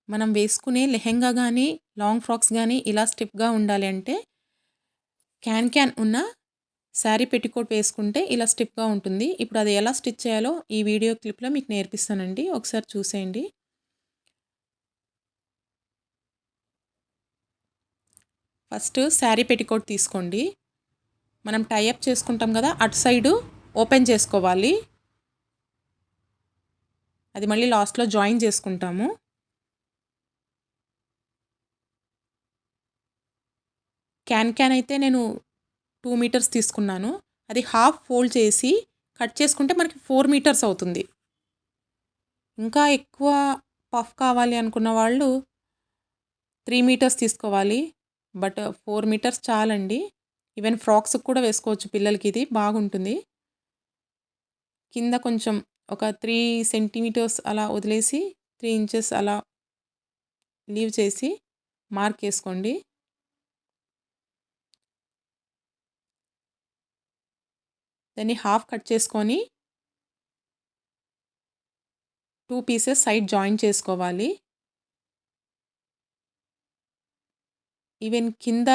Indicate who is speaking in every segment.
Speaker 1: మనం వేసుకునే లెహెంగా గానీ, లాంగ్ ఫ్రాక్స్ గానీ ఇలా స్టిఫ్‌గా ఉండాలి అంటే క్యాన్ ఉన్న శారీ పెట్టికోట్ వేసుకుంటే ఇలా స్టిఫ్‌గా ఉంటుంది. ఇప్పుడు అది ఎలా స్టిచ్ చేయాలో ఈ వీడియో క్లిప్‌లో మీకు నేర్పిస్తానండి. ఒకసారి చూసేయండి. ఫస్ట్ శారీ పెట్టికోట్ తీసుకోండి. మనం టై అప్ చేసుకుంటాం కదా! అటు సైడు ఓపెన్ చేసుకోవాలి. అది మళ్ళీ లాస్ట్‌లో జాయిన్ చేసుకుంటాము. క్యాన్ అయితే నేను 2 మీటర్స్ తీసుకున్నాను. అది హాఫ్ ఫోల్డ్ చేసి కట్ చేసుకుంటే మనకి 4 మీటర్స్ అవుతుంది. ఇంకా ఎక్కువ పఫ్ కావాలి అనుకున్న వాళ్ళు 3 మీటర్స్ తీసుకోవాలి. బట్ 4 మీటర్స్ చాలండి. ఈవెన్ ఫ్రాక్స్‌కి కూడా వేసుకోవచ్చు పిల్లలకి ఇది బాగుంటుంది. కింద కొంచెం ఒక 3 సెంటీమీటర్స్ అలా వదిలేసి 3 ఇంచెస్ అలా లీవ్ చేసి మార్క్ చేసుకోండి. దాన్ని హాఫ్ కట్ చేసుకొని 2 పీసెస్ సైడ్ జాయిన్ చేసుకోవాలి. ఈవెన్ కింద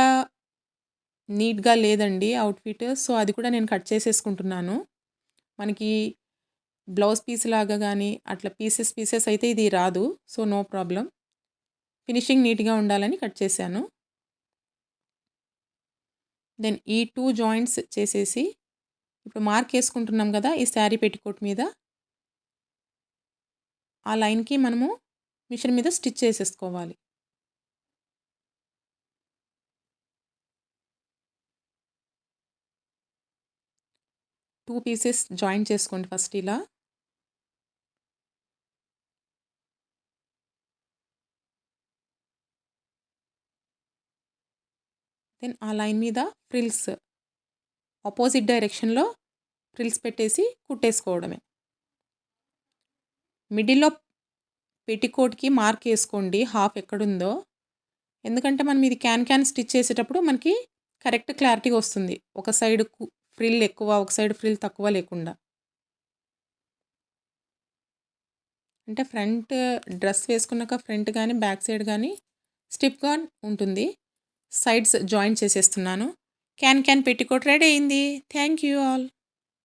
Speaker 1: నీట్‌గా లేదండి అవుట్‌ఫిట్. సో, అది కూడా నేను కట్ చేసేసుకుంటున్నాను. మనకి బ్లౌజ్ పీస్ లాగా గానీ, అట్లా పీసెస్ అయితే ఇది రాదు. So, no problem. ఫినిషింగ్ నీట్‌గా ఉండాలని కట్ చేశాను. దెన్ ఈ 2 జాయింట్స్ చేసేసి ఇప్పుడు మార్క్ ఏసుకుంటున్నాం గదా! ఈ శారీ పెట్టికోట్ మీద. ఆ లైన్‌కి మనము మిషన్ మీద స్టిచ్ చేసేసుకోవాలి. టూ పీసెస్ జాయిన్ చేసుకోండి ఫస్ట్ ఇలా. దెన్ ఆ లైన్ మీద ఫ్రిల్స్ అపోజిట్ డైరెక్షన్‌లో ఫ్రిల్స్ పెట్టేసి కుట్టేసుకోవడమే. మిడిల్‌లో పెట్టికోట్‌కి మార్క్ ఏసుకోండి హాఫ్ ఎక్కడుందో. ఎందుకంటే మనం ఇది క్యాన్ స్టిచ్ చేసేటప్పుడు మనకి కరెక్ట్ క్లారిటీగా వస్తుంది. ఒక సైడ్ ఫ్రిల్ ఎక్కువ, ఒక సైడ్ ఫ్రిల్ తక్కువ లేకుండా. అంటే ఫ్రంట్ డ్రెస్ వేసుకున్నాక ఫ్రంట్ గానీ, బ్యాక్ సైడ్ గానీ స్టిఫ్‌గా ఉంటుంది. సైడ్స్ జాయిన్ చేసేస్తున్నాను. క్యాన్ పెట్టికోట్ రెడీ అయింది. Thank you all.